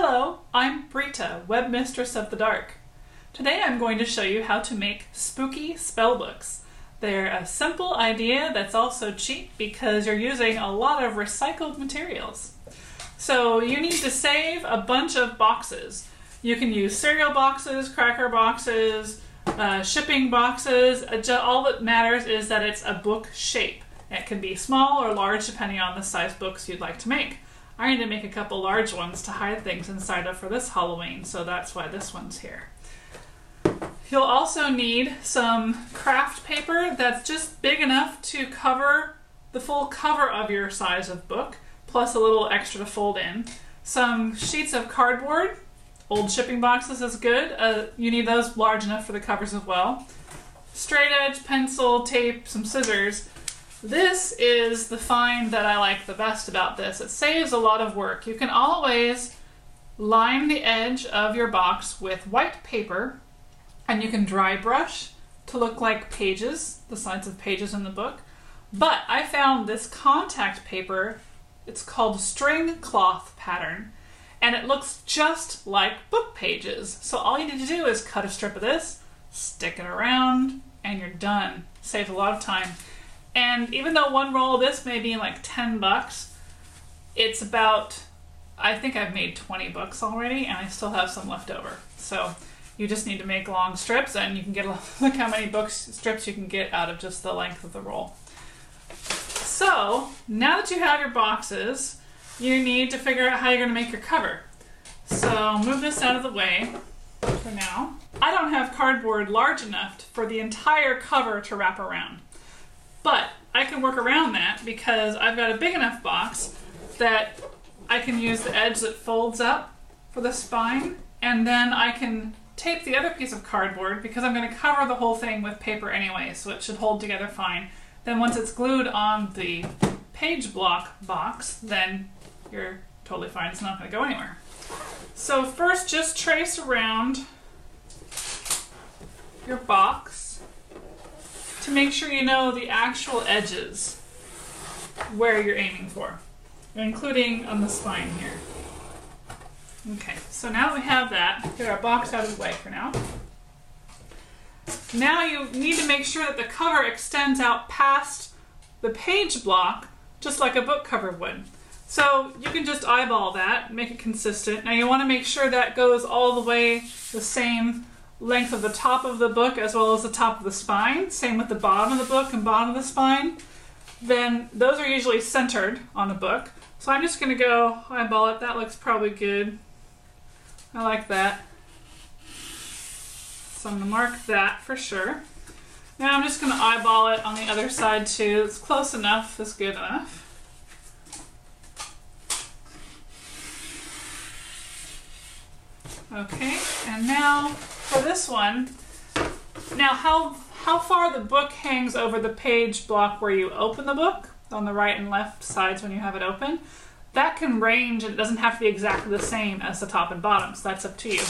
Hello, I'm Brita, Webmistress of the Dark. Today I'm going to show you how to make spooky spellbooks. They're a simple idea that's also cheap because you're using a lot of recycled materials. So you need to save a bunch of boxes. You can use cereal boxes, cracker boxes, shipping boxes. All that matters is that it's a book shape. It can be small or large depending on the size books you'd like to make. I need to make a couple large ones to hide things inside of for this Halloween, so that's why this one's here. You'll also need some craft paper that's just big enough to cover the full cover of your size of book, plus a little extra to fold in. Some sheets of cardboard, old shipping boxes is good. You need those large enough for the covers as well. Straight edge, pencil, tape, some scissors. This is the find that I like the best about this. It saves a lot of work. You can always line the edge of your box with white paper, and you can dry brush to look like pages, the sides of pages in the book. But I found this contact paper, it's called string cloth pattern, and it looks just like book pages. So all you need to do is cut a strip of this, stick it around, and you're done. Saves a lot of time. And even though one roll of this may be like 10 bucks, it's about, I think I've made 20 books already and I still have some left over. So you just need to make long strips and you can get, look how many strips you can get out of just the length of the roll. So now that you have your boxes, you need to figure out how you're going to make your cover. So move this out of the way for now. I don't have cardboard large enough for the entire cover to wrap around. But I can work around that because I've got a big enough box that I can use the edge that folds up for the spine, and then I can tape the other piece of cardboard because I'm going to cover the whole thing with paper anyway, so it should hold together fine. Then once it's glued on the page block box, then you're totally fine. It's not going to go anywhere. So first just trace around your box to make sure you know the actual edges where you're aiming for, including on the spine here. Okay, so now that we have that, get our box out of the way for now. Now you need to make sure that the cover extends out past the page block, just like a book cover would. So you can just eyeball that, make it consistent. Now you want to make sure that goes all the way the same length of the top of the book as well as the top of the spine. Same with the bottom of the book and bottom of the spine. Then those are usually centered on the book. So I'm just going to go eyeball it. That looks probably good. I like that. So I'm going to mark that for sure. Now I'm just going to eyeball it on the other side too. It's close enough. It's good enough. Okay, and now for this one, now how far the book hangs over the page block where you open the book, on the right and left sides when you have it open, that can range and it doesn't have to be exactly the same as the top and bottom, so that's up to you.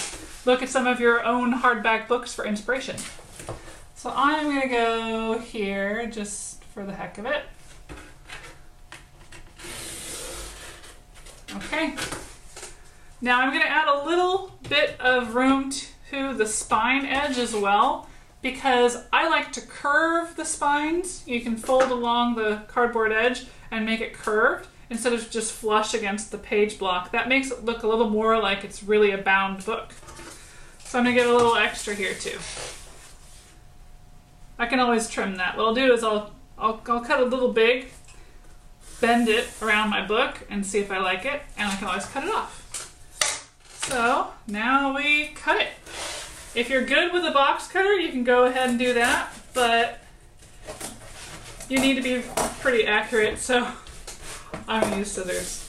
Look at some of your own hardback books for inspiration. So I'm going to go here just for the heck of it. Okay. Now I'm going to add a little bit of room to the spine edge as well because I like to curve the spines. You can fold along the cardboard edge and make it curved instead of just flush against the page block. That makes it look a little more like it's really a bound book. So I'm going to get a little extra here too. I can always trim that. What I'll do is I'll cut a little big, bend it around my book and see if I like it, and I can always cut it off. So now we cut it. If you're good with a box cutter, you can go ahead and do that, but you need to be pretty accurate, so I'm going to use scissors.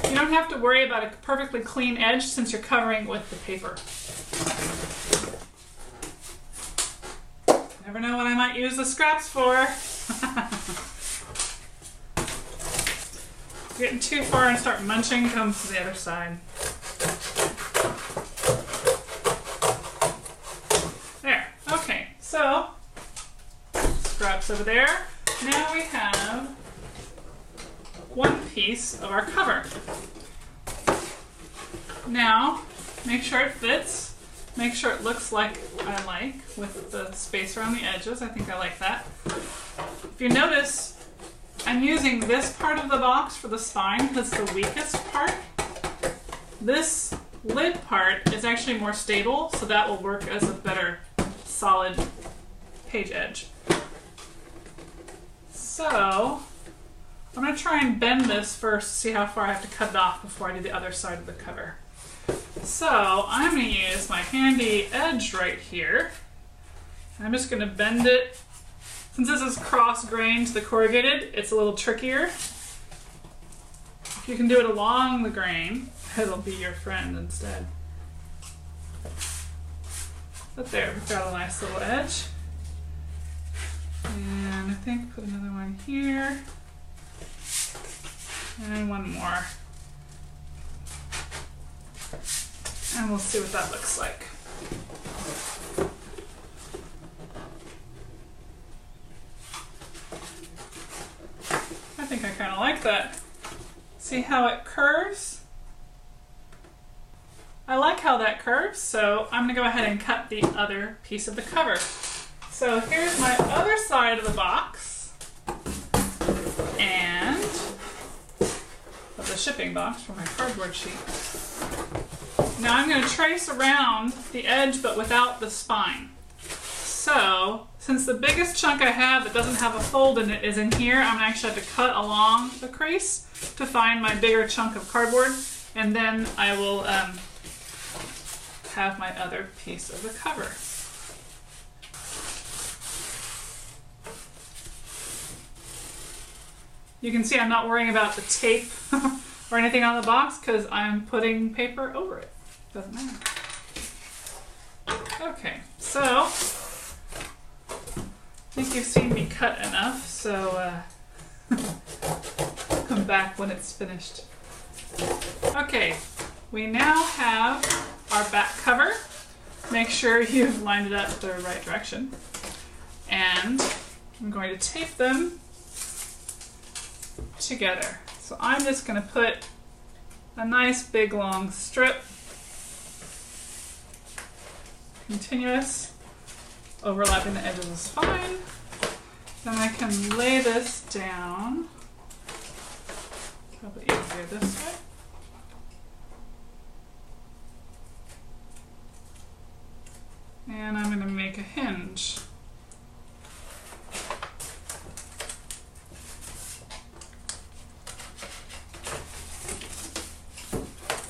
You don't have to worry about a perfectly clean edge since you're covering with the paper. Never know what I might use the scraps for. Getting too far and start munching, comes to the other side. There, okay, so scraps over there. Now we have one piece of our cover. Now, make sure it fits. Make sure it looks like I like with the space around the edges. I think I like that. If you notice, I'm using this part of the box for the spine because it's the weakest part. This lid part is actually more stable, so that will work as a better solid page edge. So I'm going to try and bend this first to see how far I have to cut it off before I do the other side of the cover. So I'm going to use my handy edge right here. I'm just going to bend it. Since this is cross-grained to the corrugated, it's a little trickier. If you can do it along the grain, it'll be your friend instead. But there, we've got a nice little edge. And I think put another one here. And one more. And we'll see what that looks like. I think I kind of like that. See how it curves? I like how that curves, so I'm going to go ahead and cut the other piece of the cover. So here's my other side of the box. And of the shipping box for my cardboard sheet. Now I'm going to trace around the edge but without the spine. So, since the biggest chunk I have that doesn't have a fold in it is in here, I'm going to actually have to cut along the crease to find my bigger chunk of cardboard, and then I will have my other piece of the cover. You can see I'm not worrying about the tape or anything on the box because I'm putting paper over it. Doesn't matter. Okay, so I think you've seen me cut enough, so come back when it's finished. Okay, we now have our back cover. Make sure you've lined it up the right direction. And I'm going to tape them together. So I'm just going to put a nice big long strip, continuous, overlapping the edge of the spine. Then I can lay this down, probably easier this way. And I'm going to make a hinge.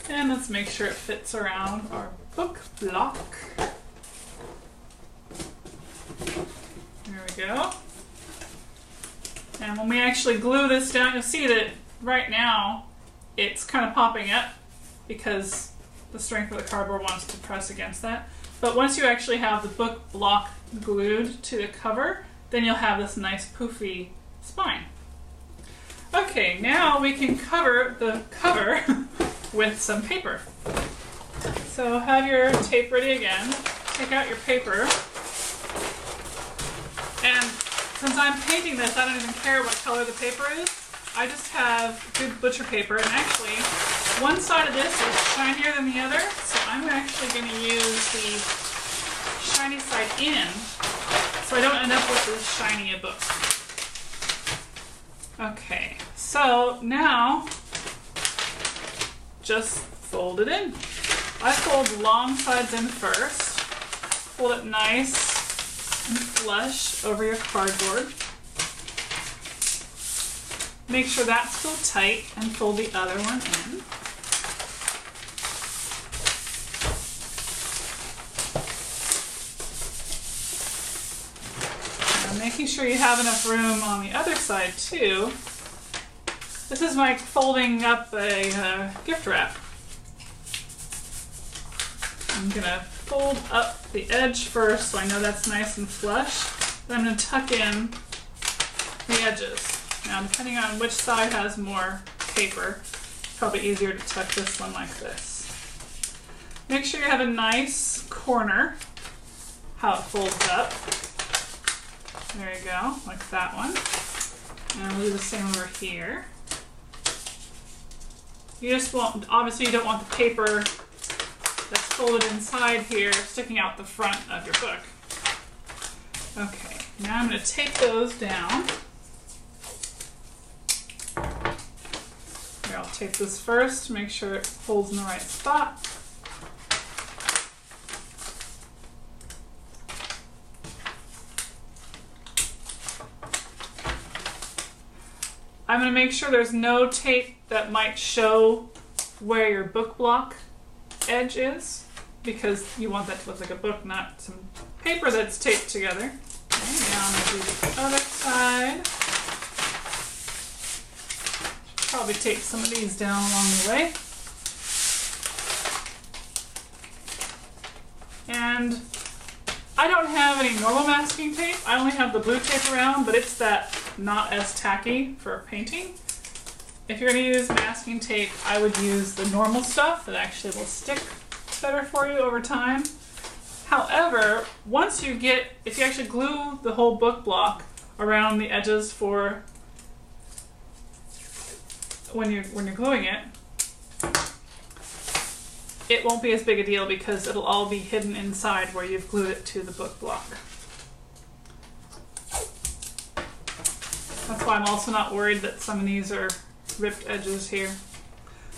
And let's make sure it fits around our book block. There we go. And when we actually glue this down, you'll see that right now it's kind of popping up because the strength of the cardboard wants to press against that. But once you actually have the book block glued to the cover, then you'll have this nice poofy spine. Okay, now we can cover the cover with some paper. So have your tape ready again. Take out your paper. And since I'm painting this, I don't even care what color the paper is. I just have good butcher paper, and actually one side of this is shinier than the other, so I'm actually going to use the shiny side in so I don't end up with as shiny a book. Okay, so now just fold it in. I fold long sides in first. Fold it nice and flush over your cardboard. Make sure that's still tight and fold the other one in. Now making sure you have enough room on the other side too. This is like folding up a gift wrap. I'm going to fold up the edge first so I know that's nice and flush. Then I'm going to tuck in the edges. Now, depending on which side has more paper, it's probably easier to tuck this one like this. Make sure you have a nice corner, how it folds up. There you go, like that one. And we'll do the same over here. You just want, obviously you don't want the paper that's folded inside here, sticking out the front of your book. Okay, now I'm going to take those down. Here, I'll take this first, make sure it holds in the right spot. I'm going to make sure there's no tape that might show where your book block edge is, because you want that to look like a book, not some paper that's taped together. Okay, now I'm going to do the other side. Probably tape some of these down along the way. And I don't have any normal masking tape. I only have the blue tape around, but it's that not as tacky for painting. If you're going to use masking tape, I would use the normal stuff that actually will stick better for you over time. However, if you actually glue the whole book block around the edges for when you're gluing it, it won't be as big a deal because it'll all be hidden inside where you've glued it to the book block. That's why I'm also not worried that some of these are ripped edges here.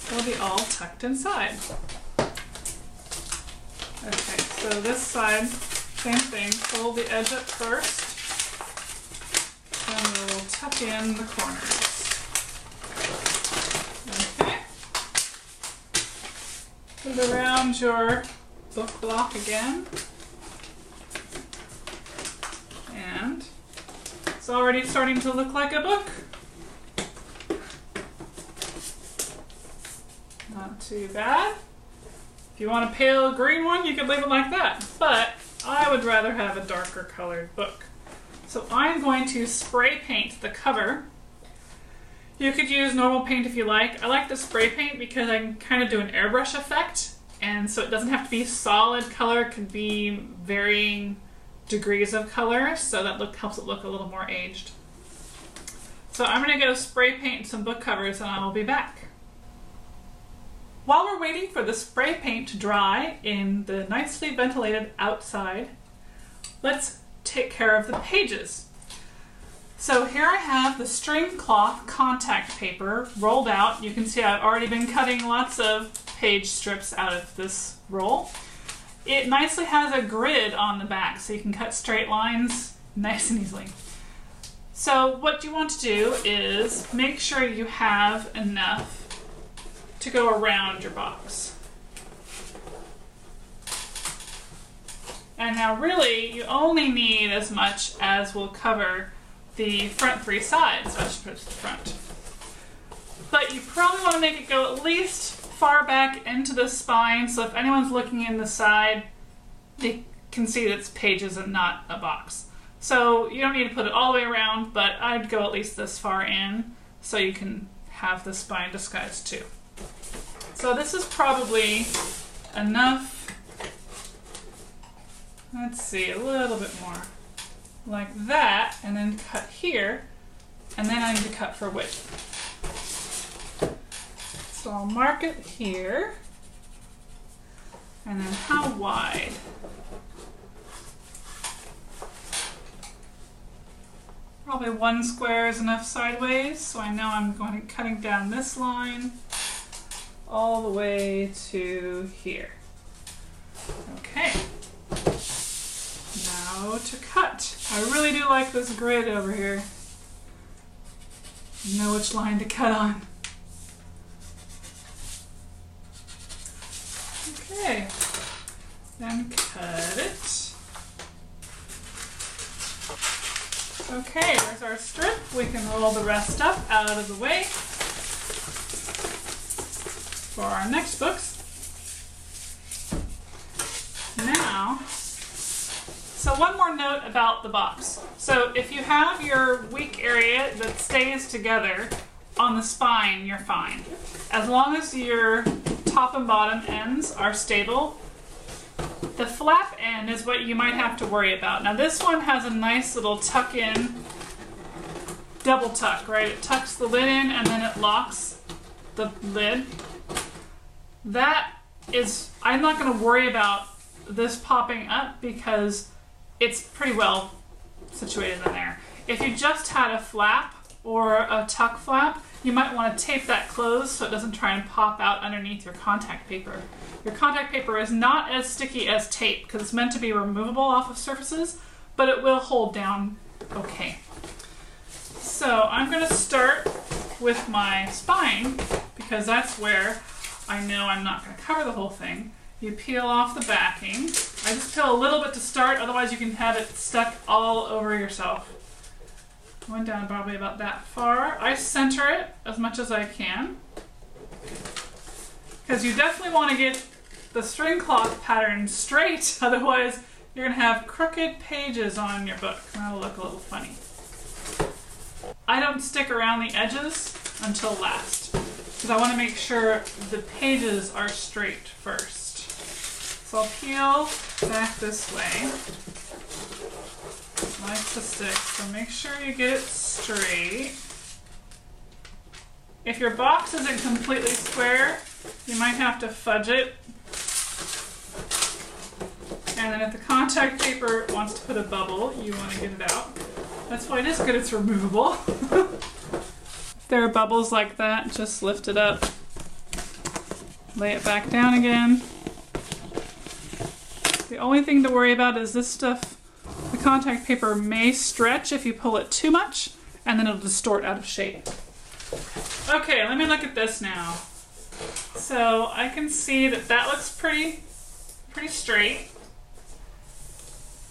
They'll be all tucked inside. Okay, so this side, same thing. Fold the edge up first, and we'll tuck in the corners. Okay. Put it around your book block again. And it's already starting to look like a book. Not too bad. If you want a pale green one, you could leave it like that, but I would rather have a darker colored book. So I'm going to spray paint the cover. You could use normal paint if you like. I like the spray paint because I can kind of do an airbrush effect, and so it doesn't have to be solid color. It could be varying degrees of color, so that helps it look a little more aged. So I'm going to go spray paint some book covers and I'll be back. While we're waiting for the spray paint to dry in the nicely ventilated outside, let's take care of the pages. So here I have the string cloth contact paper rolled out. You can see I've already been cutting lots of page strips out of this roll. It nicely has a grid on the back, so you can cut straight lines nice and easily. So what you want to do is make sure you have enough to go around your box. And now really, you only need as much as will cover the front three sides, so I should put it to the front. But you probably want to make it go at least far back into the spine, so if anyone's looking in the side, they can see that it's pages and not a box. So you don't need to put it all the way around, but I'd go at least this far in, so you can have the spine disguised too. So this is probably enough. Let's see, a little bit more. Like that, and then cut here, and then I need to cut for width. So I'll mark it here, and then how wide? Probably 1 square is enough sideways, so I know I'm going to cutting down this line all the way to here. Okay. Now to cut. I really do like this grid over here. You know which line to cut on. Okay. Then cut it. Okay, there's our strip. We can roll the rest up out of the way for our next books. Now, so one more note about the box. So if you have your weak area that stays together on the spine, you're fine. As long as your top and bottom ends are stable. The flap end is what you might have to worry about. Now this one has a nice little tuck in, double tuck, right? It tucks the lid in and then it locks the lid. That is I'm not going to worry about this popping up because it's pretty well situated in there. If you just had a flap or a tuck flap, you might want to tape that closed so it doesn't try and pop out underneath your contact paper. Your contact paper is not as sticky as tape because it's meant to be removable off of surfaces, but it will hold down okay. So I'm going to start with my spine because that's where I know I'm not going to cover the whole thing. You peel off the backing. I just peel a little bit to start, otherwise you can have it stuck all over yourself. Going down probably about that far. I center it as much as I can because you definitely want to get the string cloth pattern straight, otherwise you're going to have crooked pages on your book and that'll look a little funny. I don't stick around the edges until last because I want to make sure the pages are straight first. So I'll peel back this way. Like to stick, so make sure you get it straight. If your box isn't completely square, you might have to fudge it. And then if the contact paper wants to put a bubble, you want to get it out. That's why it is good it's removable. If there are bubbles like that, just lift it up. Lay it back down again. The only thing to worry about is this stuff. The contact paper may stretch if you pull it too much, and then it'll distort out of shape. Okay, let me look at this now. So I can see that that looks pretty straight.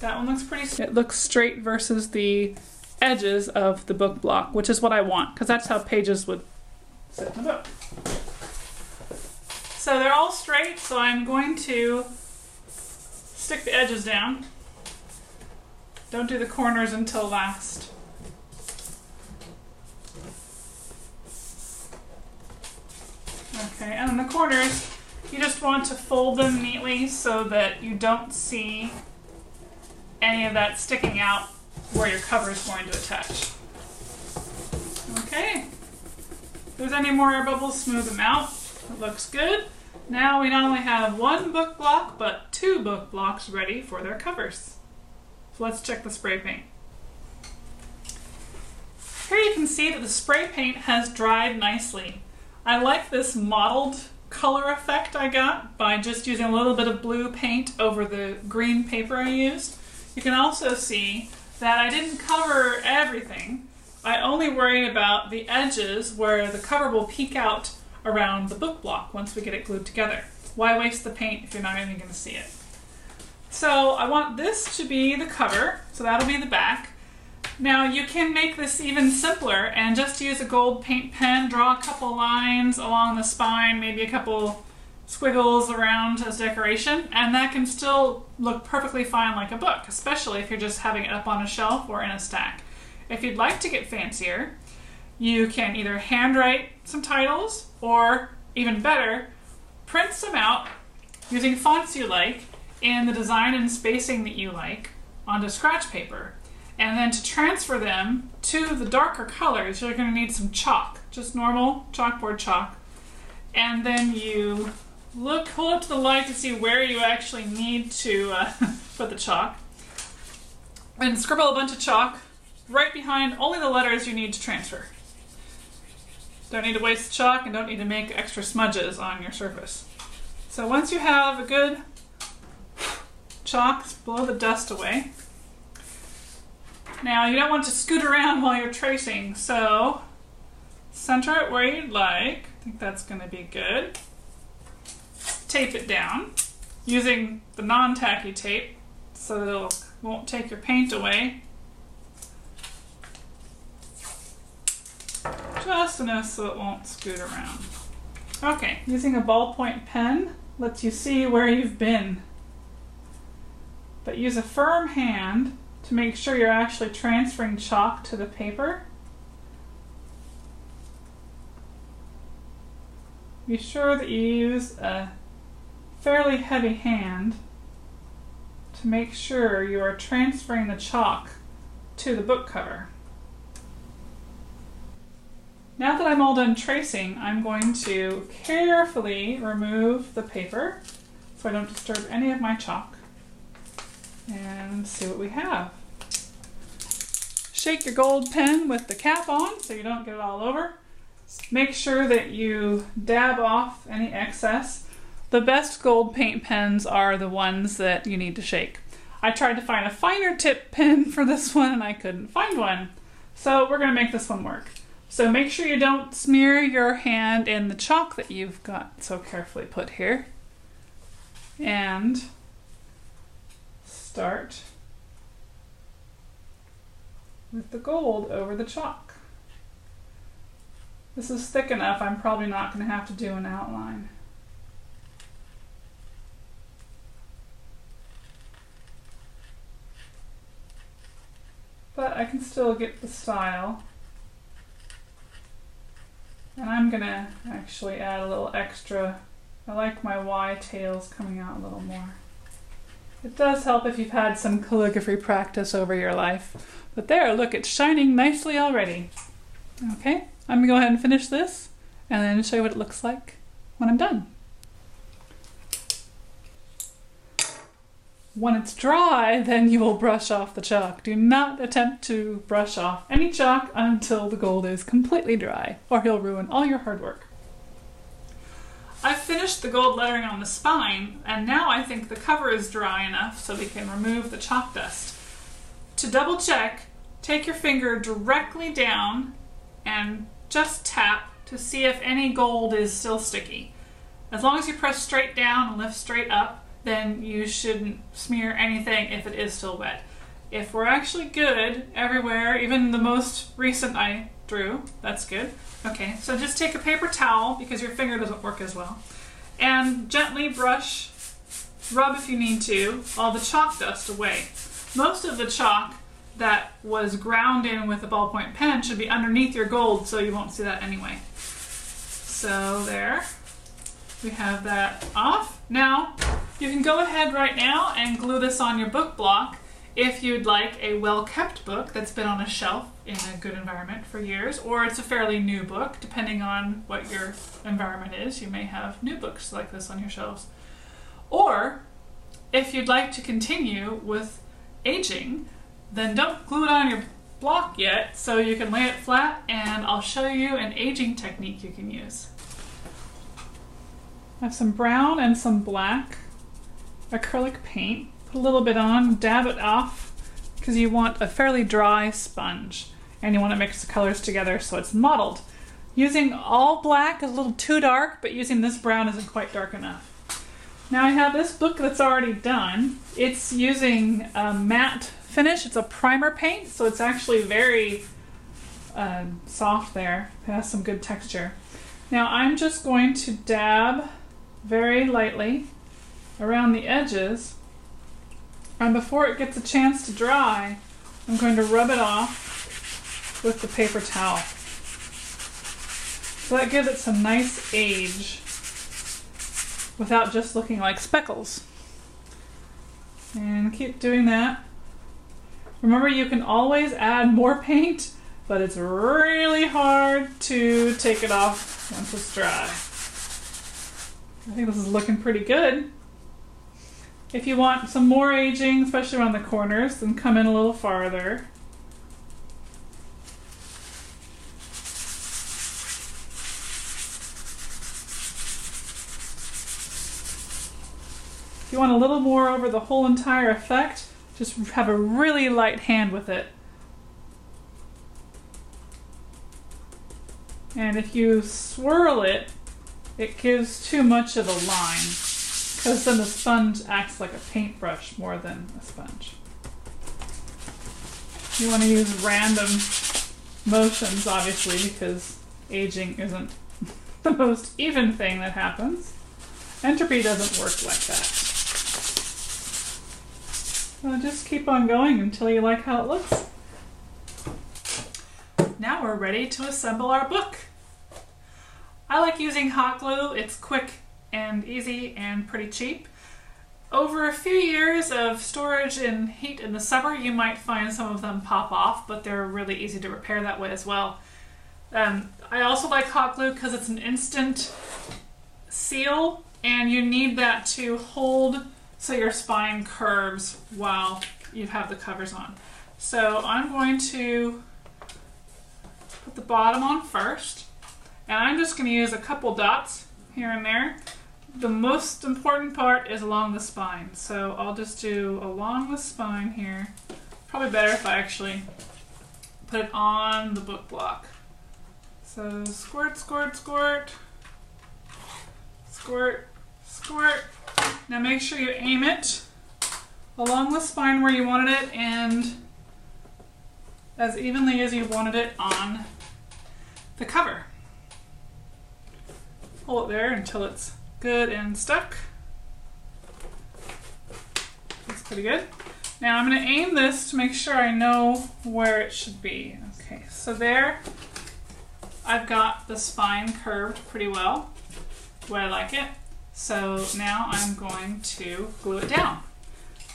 That one looks pretty. It looks straight versus the edges of the book block, which is what I want, because that's how pages would sit in the book. So they're all straight, so I'm going to stick the edges down. Don't do the corners until last. Okay, and then the corners, you just want to fold them neatly so that you don't see any of that sticking out where your cover is going to attach. Okay, if there's any more bubbles, smooth them out. It looks good. Now we not only have one book block, but two book blocks ready for their covers. So let's check the spray paint. Here you can see that the spray paint has dried nicely. I like this mottled color effect I got by just using a little bit of blue paint over the green paper I used. You can also see that I didn't cover everything. I only worried about the edges where the cover will peek out around the book block once we get it glued together. Why waste the paint if you're not even going to see it? So I want this to be the cover, so that'll be the back. Now you can make this even simpler and just use a gold paint pen, draw a couple lines along the spine, maybe a couple squiggles around as decoration, and that can still look perfectly fine like a book, especially if you're just having it up on a shelf or in a stack. If you'd like to get fancier, you can either handwrite some titles or, even better, print some out using fonts you like in the design and spacing that you like onto scratch paper. And then to transfer them to the darker colors, you're going to need some chalk, just normal chalkboard chalk. And then you hold up to the light to see where you actually need to put the chalk. And scribble a bunch of chalk right behind only the letters you need to transfer. Don't need to waste chalk and don't need to make extra smudges on your surface. So once you have a good chalk, blow the dust away. Now you don't want to scoot around while you're tracing, so center it where you'd like. I think that's going to be good. Tape it down using the non-tacky tape so that it won't take your paint away. Just enough so it won't scoot around. Okay, using a ballpoint pen lets you see where you've been. But use a firm hand to make sure you're actually transferring chalk to the paper. Be sure that you use a fairly heavy hand to make sure you are transferring the chalk to the book cover. Now that I'm all done tracing, I'm going to carefully remove the paper so I don't disturb any of my chalk, and see what we have. Shake your gold pen with the cap on so you don't get it all over. Make sure that you dab off any excess. The best gold paint pens are the ones that you need to shake. I tried to find a finer tip pen for this one and I couldn't find one. So we're going to make this one work. So make sure you don't smear your hand in the chalk that you've got so carefully put here. And start with the gold over the chalk. This is thick enough, I'm probably not going to have to do an outline. But I can still get the style. And I'm going to actually add a little extra. I like my Y tails coming out a little more. It does help if you've had some calligraphy practice over your life. But there, look, it's shining nicely already. Okay, I'm going to go ahead and finish this and then show you what it looks like when I'm done. When it's dry, then you will brush off the chalk. Do not attempt to brush off any chalk until the gold is completely dry, or you'll ruin all your hard work. I've finished the gold lettering on the spine, and now I think the cover is dry enough so we can remove the chalk dust. To double check, take your finger directly down and just tap to see if any gold is still sticky. As long as you press straight down and lift straight up, then you shouldn't smear anything if it is still wet. If we're actually good everywhere, even the most recent I drew, that's good. Okay, so just take a paper towel, because your finger doesn't work as well, and gently brush, rub if you need to, all the chalk dust away. Most of the chalk that was ground in with a ballpoint pen should be underneath your gold, so you won't see that anyway. So there, we have that off. Now, you can go ahead right now and glue this on your book block if you'd like a well-kept book that's been on a shelf in a good environment for years, or it's a fairly new book, depending on what your environment is. You may have new books like this on your shelves. Or, if you'd like to continue with aging, then don't glue it on your block yet, so you can lay it flat, and I'll show you an aging technique you can use. I have some brown and some black acrylic paint. Put a little bit on, dab it off, because you want a fairly dry sponge, and you want to mix the colors together so it's mottled. Using all black is a little too dark, but using this brown isn't quite dark enough. Now I have this book that's already done. It's using a matte finish. It's a primer paint, so it's actually very soft there. It has some good texture. Now I'm just going to dab very lightly around the edges, and before it gets a chance to dry, I'm going to rub it off with the paper towel. So that gives it some nice age without just looking like speckles. And keep doing that. Remember, you can always add more paint, but it's really hard to take it off once it's dry. I think this is looking pretty good. If you want some more aging, especially around the corners, then come in a little farther. If you want a little more over the whole entire effect, just have a really light hand with it. And if you swirl it, it gives too much of a line, because then the sponge acts like a paintbrush more than a sponge. You want to use random motions, obviously, because aging isn't the most even thing that happens. Entropy doesn't work like that. So just keep on going until you like how it looks. Now we're ready to assemble our book. I like using hot glue. It's quick and easy and pretty cheap. Over a few years of storage and heat in the summer, you might find some of them pop off, but they're really easy to repair that way as well. I also like hot glue because it's an instant seal, and you need that to hold so your spine curves while you have the covers on. So I'm going to put the bottom on first, and I'm just going to use a couple dots here and there. The most important part is along the spine, so I'll just do along the spine here. Probably better if I actually put it on the book block. So squirt, squirt, squirt, squirt, squirt. Now make sure you aim it along the spine where you wanted it and as evenly as you wanted it on the cover. Hold it there until it's good and stuck. That's pretty good. Now I'm going to aim this to make sure I know where it should be. Okay, so there I've got the spine curved pretty well, the way I like it. So now I'm going to glue it down.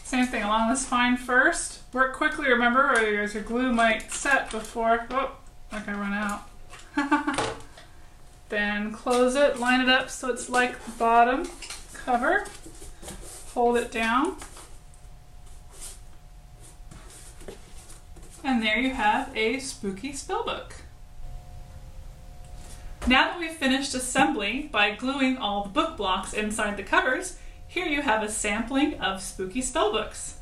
Same thing along the spine first. Work quickly, remember, or your glue might set before, oh, like I run out. Then close it, line it up so it's like the bottom cover. Hold it down. And there you have a spooky spellbook. Now that we've finished assembly by gluing all the book blocks inside the covers, here you have a sampling of spooky spellbooks.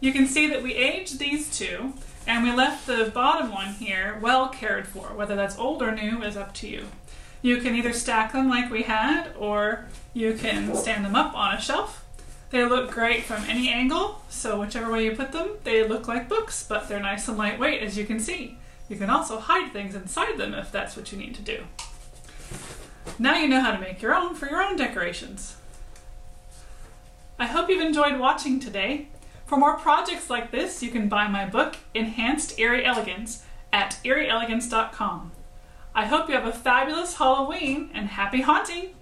You can see that we aged these two, and we left the bottom one here well cared for. Whether that's old or new is up to you. You can either stack them like we had, or you can stand them up on a shelf. They look great from any angle, so whichever way you put them, they look like books, but they're nice and lightweight, as you can see. You can also hide things inside them if that's what you need to do. Now you know how to make your own for your own decorations. I hope you've enjoyed watching today. For more projects like this, you can buy my book, Enhanced Eerie Elegance, at eerieelegance.com. I hope you have a fabulous Halloween and happy haunting!